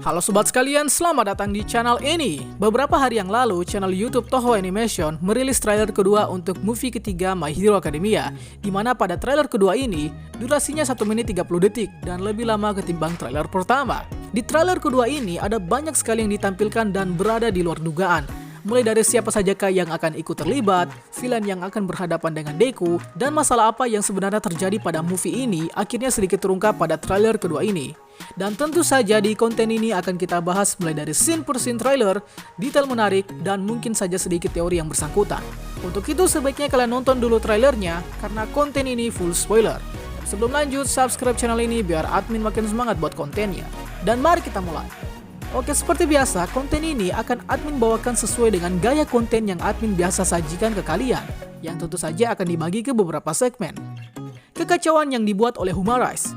Halo sobat sekalian, selamat datang di channel ini. Beberapa hari yang lalu, channel YouTube Toho Animation merilis trailer kedua untuk movie ketiga My Hero Academia, di mana pada trailer kedua ini, durasinya 1 menit 30 detik dan lebih lama ketimbang trailer pertama. Di trailer kedua ini, ada banyak sekali yang ditampilkan dan berada di luar dugaan. Mulai dari siapa sajakah yang akan ikut terlibat, villain yang akan berhadapan dengan Deku, dan masalah apa yang sebenarnya terjadi pada movie ini akhirnya sedikit terungkap pada trailer kedua ini. Dan tentu saja di konten ini akan kita bahas mulai dari scene per scene trailer, detail menarik, dan mungkin saja sedikit teori yang bersangkutan. Untuk itu sebaiknya kalian nonton dulu trailernya karena konten ini full spoiler. Sebelum lanjut, subscribe channel ini biar admin makin semangat buat kontennya. Dan mari kita mulai. Oke, seperti biasa, konten ini akan admin bawakan sesuai dengan gaya konten yang admin biasa sajikan ke kalian, yang tentu saja akan dibagi ke beberapa segmen. Kekacauan yang dibuat oleh Humorize.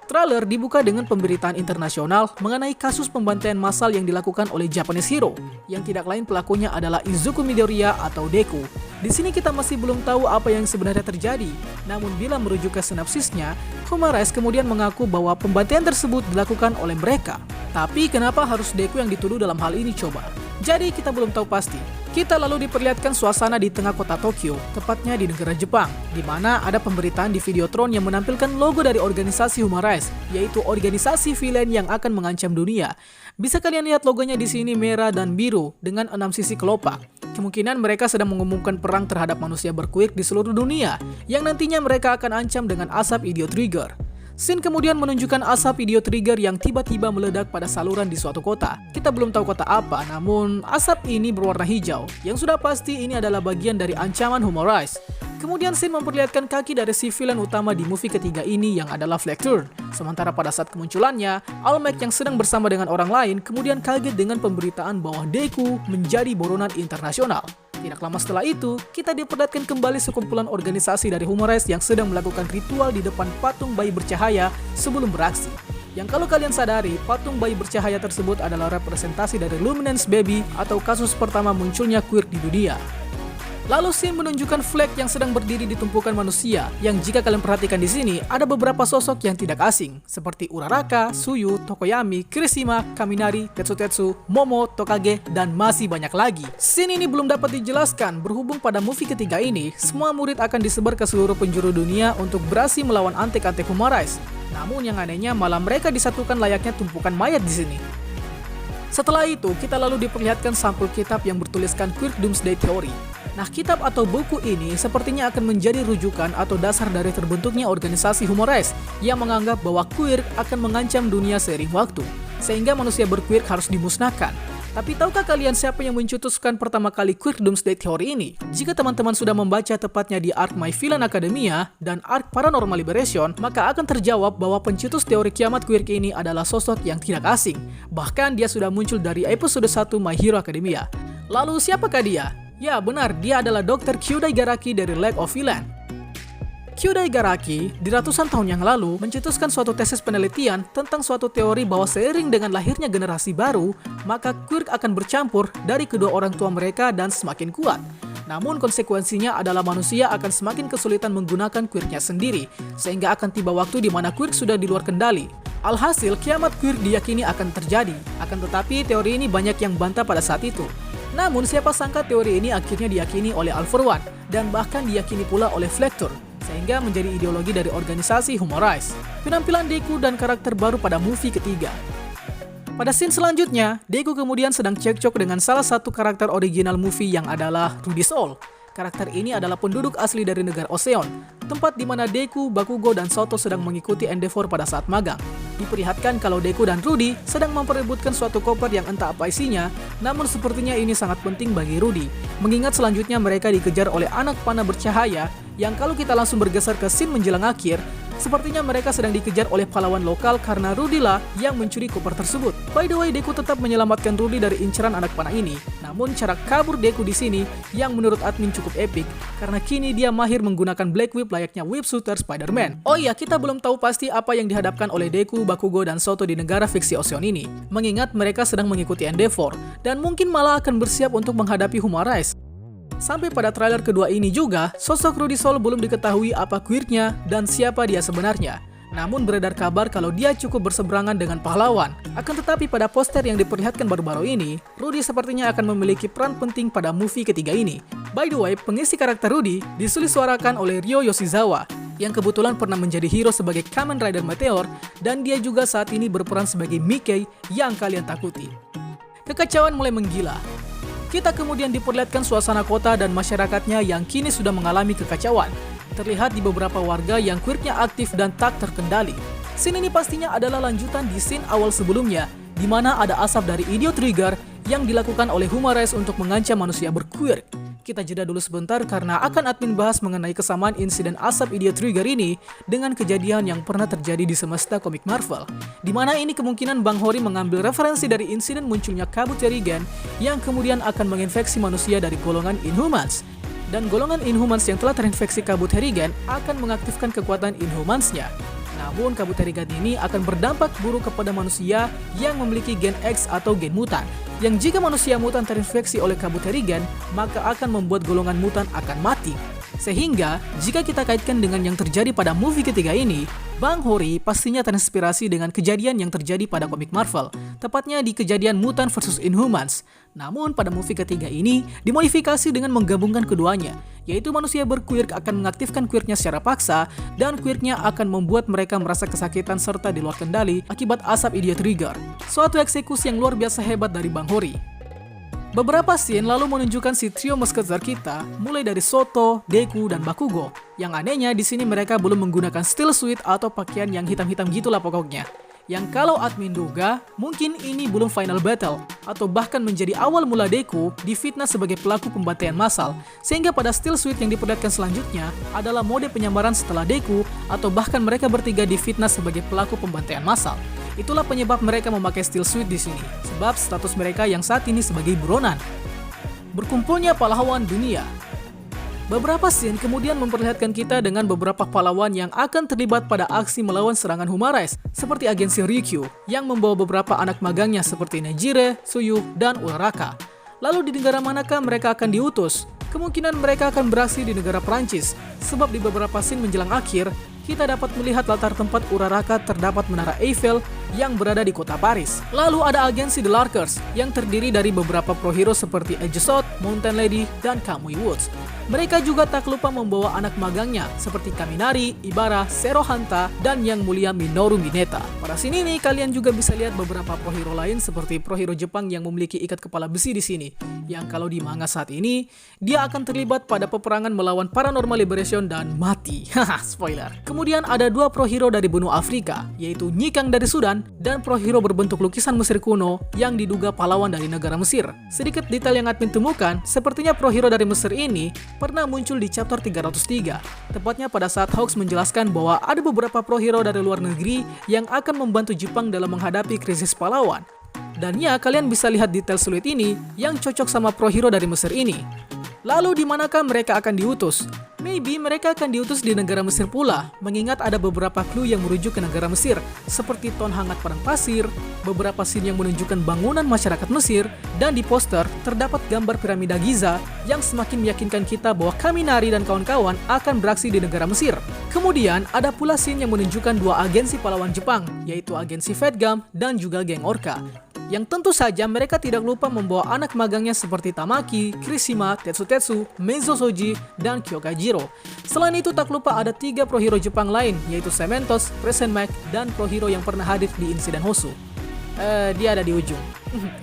Trailer dibuka dengan pemberitaan internasional mengenai kasus pembantaian massal yang dilakukan oleh Japanese Hero, yang tidak lain pelakunya adalah Izuku Midoriya atau Deku. Di sini kita masih belum tahu apa yang sebenarnya terjadi, namun bila merujuk ke sinopsisnya, Humorize kemudian mengaku bahwa pembantaian tersebut dilakukan oleh mereka. Tapi kenapa harus Deku yang dituduh dalam hal ini coba? Jadi kita belum tahu pasti. Kita lalu diperlihatkan suasana di tengah kota Tokyo, tepatnya di negara Jepang, di mana ada pemberitaan di Videotron yang menampilkan logo dari organisasi Humorize, yaitu organisasi villain yang akan mengancam dunia. Bisa kalian lihat logonya di sini merah dan biru dengan 6 sisi kelopak. Kemungkinan mereka sedang mengumumkan perang terhadap manusia berkuik di seluruh dunia, yang nantinya mereka akan ancam dengan asap Idiot Trigger. Scene kemudian menunjukkan asap Idiot Trigger yang tiba-tiba meledak pada saluran di suatu kota. Kita belum tahu kota apa, namun asap ini berwarna hijau. Yang sudah pasti ini adalah bagian dari ancaman Humorize. Kemudian scene memperlihatkan kaki dari si villain utama di movie ketiga ini yang adalah Flag-Turn. Sementara pada saat kemunculannya, All Might yang sedang bersama dengan orang lain kemudian kaget dengan pemberitaan bahwa Deku menjadi buronan internasional. Tidak lama setelah itu, kita diperlihatkan kembali sekumpulan organisasi dari Humorize yang sedang melakukan ritual di depan patung bayi bercahaya sebelum beraksi. Yang kalau kalian sadari, patung bayi bercahaya tersebut adalah representasi dari Luminance Baby atau kasus pertama munculnya queer di dunia. Lalu scene menunjukkan Flag yang sedang berdiri di tumpukan manusia, yang jika kalian perhatikan di sini, ada beberapa sosok yang tidak asing, seperti Uraraka, Tsuyu, Tokoyami, Kirishima, Kaminari, Tetsu, Momo, Tokage, dan masih banyak lagi. Scene ini belum dapat dijelaskan, berhubung pada movie ketiga ini, semua murid akan disebar ke seluruh penjuru dunia untuk beraksi melawan antek-antek Humorize. Namun yang anehnya malah mereka disatukan layaknya tumpukan mayat di sini. Setelah itu, kita lalu diperlihatkan sampul kitab yang bertuliskan Quirk Doomsday Theory. Nah, kitab atau buku ini sepertinya akan menjadi rujukan atau dasar dari terbentuknya organisasi Humorize yang menganggap bahwa queer akan mengancam dunia seiring waktu, sehingga manusia berqueer harus dimusnahkan. Tapi tahukah kalian siapa yang mencetuskan pertama kali Quirk Doomsday Theory ini? Jika teman-teman sudah membaca tepatnya di arc My Villain Academia dan arc Paranormal Liberation, maka akan terjawab bahwa pencetus teori kiamat queer ini adalah sosok yang tidak asing. Bahkan dia sudah muncul dari episode 1 My Hero Academia. Lalu siapakah dia? Ya benar, dia adalah Dr. Kyudai Garaki dari League of Villain. Kyudai Garaki di ratusan tahun yang lalu mencetuskan suatu tesis penelitian tentang suatu teori bahwa seiring dengan lahirnya generasi baru, maka quirk akan bercampur dari kedua orang tua mereka dan semakin kuat. Namun konsekuensinya adalah manusia akan semakin kesulitan menggunakan quirknya sendiri, sehingga akan tiba waktu di mana quirk sudah di luar kendali. Alhasil, kiamat quirk diyakini akan terjadi, akan tetapi teori ini banyak yang bantah pada saat itu. Namun siapa sangka teori ini akhirnya diyakini oleh All For One dan bahkan diyakini pula oleh Flag-Turn, sehingga menjadi ideologi dari organisasi Humorize. Penampilan Deku dan karakter baru pada movie ketiga. Pada scene selanjutnya, Deku kemudian sedang cekcok dengan salah satu karakter original movie yang adalah Rudy Soul. Karakter ini adalah penduduk asli dari negara Oseon, tempat di mana Deku, Bakugo, dan Soto sedang mengikuti Endeavor pada saat magang. Diperlihatkan kalau Deku dan Rudy sedang memperebutkan suatu koper yang entah apa isinya, namun sepertinya ini sangat penting bagi Rudy, mengingat selanjutnya mereka dikejar oleh anak panah bercahaya yang kalau kita langsung bergeser ke scene menjelang akhir, sepertinya mereka sedang dikejar oleh pahlawan lokal karena Rudy lah yang mencuri koper tersebut. By the way, Deku tetap menyelamatkan Rudy dari inceran anak panah ini. Namun cara kabur Deku di sini yang menurut admin cukup epic karena kini dia mahir menggunakan Black Whip layaknya whip shooter Spider-Man. Oh iya, kita belum tahu pasti apa yang dihadapkan oleh Deku, Bakugo, dan Soto di negara fiksi Oseon ini, mengingat mereka sedang mengikuti Endeavor dan mungkin malah akan bersiap untuk menghadapi Humorize. Sampai pada trailer kedua ini juga, sosok Rudy Soul belum diketahui apa queernya dan siapa dia sebenarnya. Namun beredar kabar kalau dia cukup berseberangan dengan pahlawan. Akan tetapi pada poster yang diperlihatkan baru-baru ini, Rudy sepertinya akan memiliki peran penting pada movie ketiga ini. By the way, pengisi karakter Rudy disuarakan oleh Ryo Yoshizawa, yang kebetulan pernah menjadi hero sebagai Kamen Rider Meteor, dan dia juga saat ini berperan sebagai Mickey yang kalian takuti. Kekacauan mulai menggila. Kita kemudian diperlihatkan suasana kota dan masyarakatnya yang kini sudah mengalami kekacauan. Terlihat di beberapa warga yang quirknya aktif dan tak terkendali. Scene ini pastinya adalah lanjutan di scene awal sebelumnya, di mana ada asap dari Idiot Trigger yang dilakukan oleh Humares untuk mengancam manusia berquirk. Kita jeda dulu sebentar karena akan admin bahas mengenai kesamaan insiden asap Idiot Trigger ini dengan kejadian yang pernah terjadi di semesta komik Marvel, di mana ini kemungkinan Bang Hori mengambil referensi dari insiden munculnya kabut Terrigen yang kemudian akan menginfeksi manusia dari golongan Inhumans. Dan golongan Inhumans yang telah terinfeksi kabut Terrigen akan mengaktifkan kekuatan Inhumans-nya. Namun kabut Terrigen ini akan berdampak buruk kepada manusia yang memiliki gen X atau gen mutan. Yang jika manusia mutan terinfeksi oleh kabut Terrigen, maka akan membuat golongan mutan akan mati. Sehingga, jika kita kaitkan dengan yang terjadi pada movie ketiga ini, Bang Hori pastinya terinspirasi dengan kejadian yang terjadi pada komik Marvel, tepatnya di kejadian Mutant vs Inhumans. Namun pada movie ketiga ini dimodifikasi dengan menggabungkan keduanya, yaitu manusia berquirk akan mengaktifkan quirknya secara paksa, dan quirknya akan membuat mereka merasa kesakitan serta di luar kendali akibat asap Idiot Trigger. Suatu eksekusi yang luar biasa hebat dari Bang Hori. Beberapa scene lalu menunjukkan si trio musketeer kita, mulai dari Soto, Deku, dan Bakugo. Yang anehnya di sini mereka belum menggunakan steel suit atau pakaian yang hitam-hitam gitulah pokoknya. Yang kalau admin duga, mungkin ini belum final battle, atau bahkan menjadi awal mula Deku difitnah sebagai pelaku pembantaian massal, sehingga pada steel suit yang diperlihatkan selanjutnya adalah mode penyamaran setelah Deku, atau bahkan mereka bertiga difitnah sebagai pelaku pembantaian massal. Itulah penyebab mereka memakai steel suit di sini, sebab status mereka yang saat ini sebagai buronan. Berkumpulnya pahlawan dunia. Beberapa scene kemudian memperlihatkan kita dengan beberapa pahlawan yang akan terlibat pada aksi melawan serangan Humarais, seperti agensi Ryukyu yang membawa beberapa anak magangnya seperti Nejire, Tsuyu, dan Uraraka. Lalu di negara manakah mereka akan diutus? Kemungkinan mereka akan beraksi di negara Prancis, sebab di beberapa scene menjelang akhir, kita dapat melihat latar tempat Uraraka terdapat menara Eiffel yang berada di kota Paris. Lalu ada agensi The Larkers yang terdiri dari beberapa pro hero seperti Aegis-Shot, Mountain Lady, dan Kamui Woods. Mereka juga tak lupa membawa anak magangnya seperti Kaminari, Ibara, Zero Hanta, dan yang mulia Minoru Mineta. Pada sini nih kalian juga bisa lihat beberapa pro hero lain seperti pro hero Jepang yang memiliki ikat kepala besi di sini. Yang kalau di manga saat ini, dia akan terlibat pada peperangan melawan Paranormal Liberation dan mati. Haha, spoiler. Kemudian ada dua pro hero dari benua Afrika, yaitu Nyikang dari Sudan dan pro hero berbentuk lukisan Mesir kuno yang diduga pahlawan dari negara Mesir. Sedikit detail yang admin temukan, sepertinya pro hero dari Mesir ini pernah muncul di chapter 303, tepatnya pada saat Hawks menjelaskan bahwa ada beberapa pro hero dari luar negeri yang akan membantu Jepang dalam menghadapi krisis pahlawan. Dan ya, kalian bisa lihat detail sulit ini yang cocok sama pro hero dari Mesir ini. Lalu di manakah mereka akan diutus? Maybe mereka akan diutus di negara Mesir pula, mengingat ada beberapa clue yang merujuk ke negara Mesir, seperti ton hangat padang pasir, beberapa scene yang menunjukkan bangunan masyarakat Mesir, dan di poster terdapat gambar piramida Giza yang semakin meyakinkan kita bahwa Kaminari dan kawan-kawan akan beraksi di negara Mesir. Kemudian ada pula scene yang menunjukkan dua agensi pahlawan Jepang, yaitu agensi Fat Gum dan juga geng Orca. Yang tentu saja mereka tidak lupa membawa anak magangnya seperti Tamaki, Kirishima, Tetsu, Meizo Soji, dan Kyokajiro. Selain itu tak lupa ada 3 pro hero Jepang lain, yaitu Cementos, Present Mac, dan pro hero yang pernah hadir di insiden Hosu. Dia ada di ujung.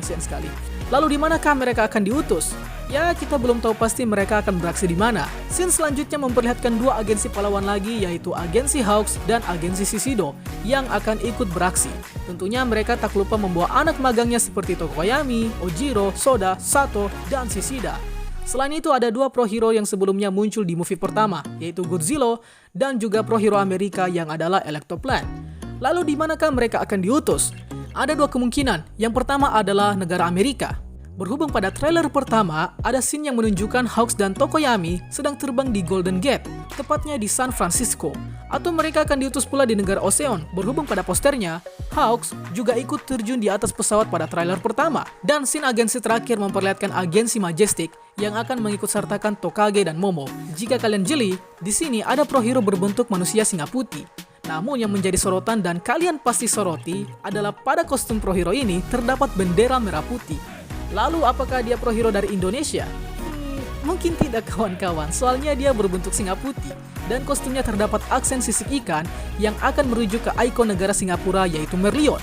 Kasihan sekali. Lalu di manakah mereka akan diutus? Ya, kita belum tahu pasti mereka akan beraksi di mana. Scene selanjutnya memperlihatkan 2 agensi pahlawan lagi, yaitu agensi Hawks dan agensi Shishido yang akan ikut beraksi. Tentunya mereka tak lupa membawa anak magangnya seperti Tokoyami, Ojiro, Soda, Sato, dan Shishida. Selain itu ada 2 pro hero yang sebelumnya muncul di movie pertama, yaitu Godzilla dan juga pro hero Amerika yang adalah Electoplan. Lalu di manakah mereka akan diutus? Ada 2 kemungkinan. Yang pertama adalah negara Amerika. Berhubung pada trailer pertama, ada scene yang menunjukkan Hawks dan Tokoyami sedang terbang di Golden Gate, tepatnya di San Francisco. Atau mereka akan diutus pula di negara Oseon, berhubung pada posternya, Hawks juga ikut terjun di atas pesawat pada trailer pertama. Dan scene agensi terakhir memperlihatkan agensi Majestic yang akan mengikut sertakan Tokage dan Momo. Jika kalian jeli, di sini ada pro hero berbentuk manusia singa putih. Namun yang menjadi sorotan dan kalian pasti soroti adalah pada kostum pro hero ini terdapat bendera merah putih. Lalu apakah dia pro hero dari Indonesia? Mungkin tidak kawan-kawan, soalnya dia berbentuk singa putih dan kostumnya terdapat aksen sisik ikan yang akan merujuk ke ikon negara Singapura yaitu Merlion.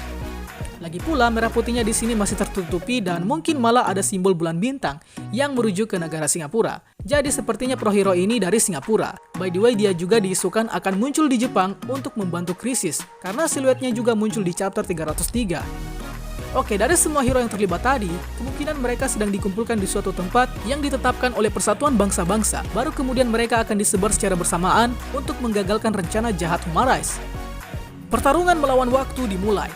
Lagi pula merah putihnya di sini masih tertutupi dan mungkin malah ada simbol bulan bintang yang merujuk ke negara Singapura. Jadi sepertinya pro hero ini dari Singapura. By the way, dia juga diisukan akan muncul di Jepang untuk membantu krisis karena siluetnya juga muncul di chapter 303. Oke, dari semua hero yang terlibat tadi, kemungkinan mereka sedang dikumpulkan di suatu tempat yang ditetapkan oleh Persatuan Bangsa-Bangsa. Baru kemudian mereka akan disebar secara bersamaan untuk menggagalkan rencana jahat Humarais. Pertarungan melawan waktu dimulai.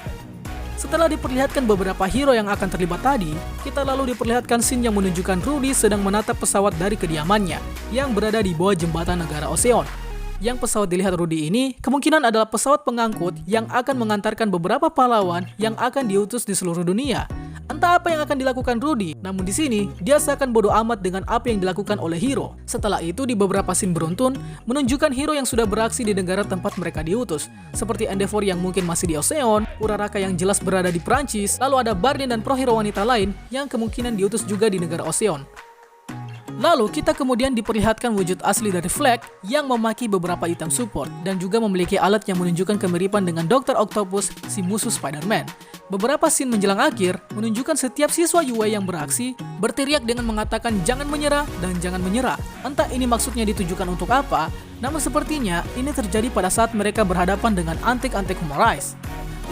Setelah diperlihatkan beberapa hero yang akan terlibat tadi, kita lalu diperlihatkan scene yang menunjukkan Rudy sedang menatap pesawat dari kediamannya yang berada di bawah jembatan negara Oseon. Yang pesawat dilihat Rudy ini kemungkinan adalah pesawat pengangkut yang akan mengantarkan beberapa pahlawan yang akan diutus di seluruh dunia. Entah apa yang akan dilakukan Rudy, namun di sini dia seakan bodoh amat dengan apa yang dilakukan oleh hero. Setelah itu di beberapa scene beruntun menunjukkan hero yang sudah beraksi di negara tempat mereka diutus, seperti Endeavor yang mungkin masih di Oseon, Uraraka yang jelas berada di Prancis, lalu ada Bardeen dan pro hero wanita lain yang kemungkinan diutus juga di negara Oseon. Lalu kita kemudian diperlihatkan wujud asli dari Flag yang memakai beberapa item support dan juga memiliki alat yang menunjukkan kemiripan dengan Dr. Octopus, si musuh Spider-Man. Beberapa scene menjelang akhir menunjukkan setiap siswa UA yang beraksi berteriak dengan mengatakan jangan menyerah dan jangan menyerah. Entah ini maksudnya ditujukan untuk apa, namun sepertinya ini terjadi pada saat mereka berhadapan dengan antek-antek Humarais.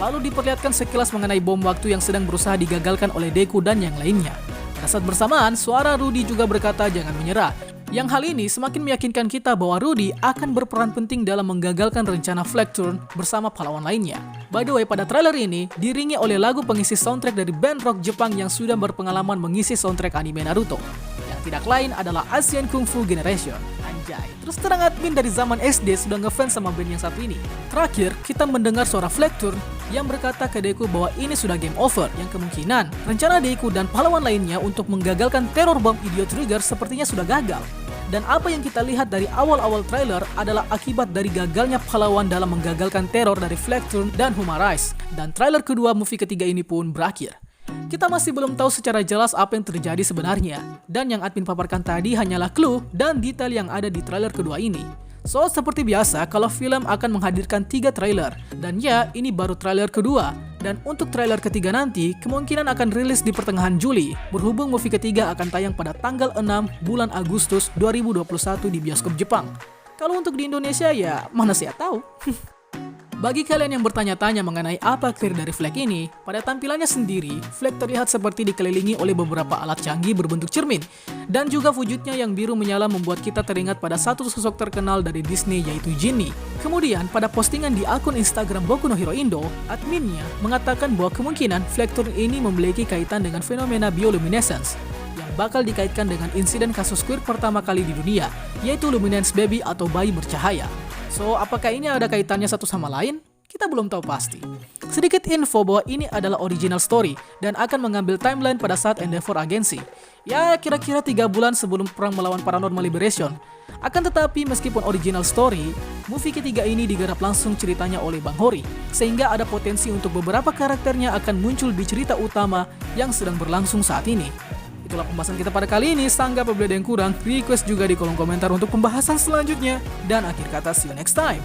Lalu diperlihatkan sekilas mengenai bom waktu yang sedang berusaha digagalkan oleh Deku dan yang lainnya. Pada saat bersamaan, suara Rudy juga berkata jangan menyerah. Yang hal ini semakin meyakinkan kita bahwa Rudy akan berperan penting dalam menggagalkan rencana Flag Turn bersama pahlawan lainnya. By the way, pada trailer ini diiringi oleh lagu pengisi soundtrack dari band rock Jepang yang sudah berpengalaman mengisi soundtrack anime Naruto. Yang tidak lain adalah Asian Kung Fu Generation. Anjay, terus terang admin dari zaman SD sudah ngefans sama band yang satu ini. Terakhir, kita mendengar suara Flag Turn yang berkata ke Deku bahwa ini sudah game over, yang kemungkinan rencana Deku dan pahlawan lainnya untuk menggagalkan teror bom Idiot Trigger sepertinya sudah gagal. Dan apa yang kita lihat dari awal-awal trailer adalah akibat dari gagalnya pahlawan dalam menggagalkan teror dari Flag Turn dan Humarais. Dan trailer kedua movie ketiga ini pun berakhir. Kita masih belum tahu secara jelas apa yang terjadi sebenarnya. Dan yang admin paparkan tadi hanyalah clue dan detail yang ada di trailer kedua ini. So, seperti biasa, kalau film akan menghadirkan 3 trailer. Dan ya, ini baru trailer kedua. Dan untuk trailer ketiga nanti, kemungkinan akan rilis di pertengahan Juli. Berhubung movie ketiga akan tayang pada tanggal 6 bulan Agustus 2021 di bioskop Jepang. Kalau untuk di Indonesia ya, mana saya tahu. Bagi kalian yang bertanya-tanya mengenai apa clear dari Flag ini, pada tampilannya sendiri, Flag terlihat seperti dikelilingi oleh beberapa alat canggih berbentuk cermin. Dan juga wujudnya yang biru menyala membuat kita teringat pada satu sosok terkenal dari Disney yaitu Genie. Kemudian, pada postingan di akun Instagram Boku no Hero Indo, adminnya mengatakan bahwa kemungkinan Flag Turn ini memiliki kaitan dengan fenomena bioluminescence yang bakal dikaitkan dengan insiden kasus queer pertama kali di dunia, yaitu Luminance Baby atau bayi bercahaya. So, apakah ini ada kaitannya satu sama lain? Kita belum tahu pasti. Sedikit info bahwa ini adalah original story dan akan mengambil timeline pada saat Endeavor agensi. Ya, kira-kira 3 bulan sebelum perang melawan Paranormal Liberation. Akan tetapi, meskipun original story, movie ketiga ini digarap langsung ceritanya oleh Bang Hori, sehingga ada potensi untuk beberapa karakternya akan muncul di cerita utama yang sedang berlangsung saat ini. Itulah pembahasan kita pada kali ini. Sanggap apabila ada yang kurang, request juga di kolom komentar untuk pembahasan selanjutnya. Dan akhir kata, see you next time.